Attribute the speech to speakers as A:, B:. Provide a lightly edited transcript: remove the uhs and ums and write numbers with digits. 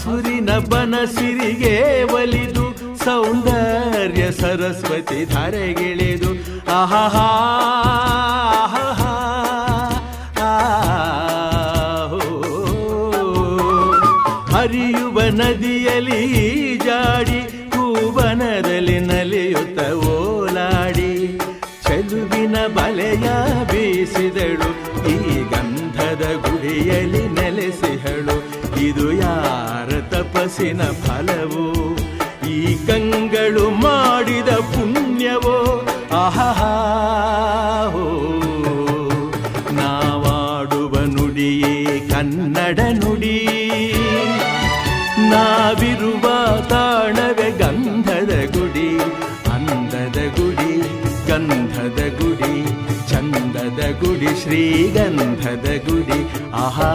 A: ಹಸುರಿನ ಬನಸಿರಿಗೆ ಒಲಿದು ಸೌಂದರ್ಯ ಸರಸ್ವತಿ ಧಾರೆಗಿಳಿದು ಆಹಾ ಹರಿಯುವ ನದಿಯಲ್ಲಿ ಜಾಡಿ ಹೂವನದಲ್ಲಿ ನಲಿಯುತ್ತ ಓಲಾಡಿ ಚೆಲುವಿನ ಬಲೆಯ ಬೀಸಿದಳು ಈ ಗಂಧದ ಗುಡಿಯಲ್ಲಿ ನೆಲೆಸಿಹಳು ಇದು ಯಾರ ತಪಸ್ಸಿನ ಫಲವೋ ಈ ಕಂಗಳು ಮಾಡಿದ ಪುಣ್ಯವೋ ಆಹಾ ನಾವಾಡುವ ನುಡಿಯೇ ಕನ್ನಡ ನುಡಿ ನಾವಿರುವ ತಾಣವೇ ಗಂಧದ ಗುಡಿ ಅಂದದ ಗುಡಿ ಗಂಧದ ಗುಡಿ ಚಂದದ ಗುಡಿ ಶ್ರೀಗಂಧದ ಗುಡಿ ಆಹಾ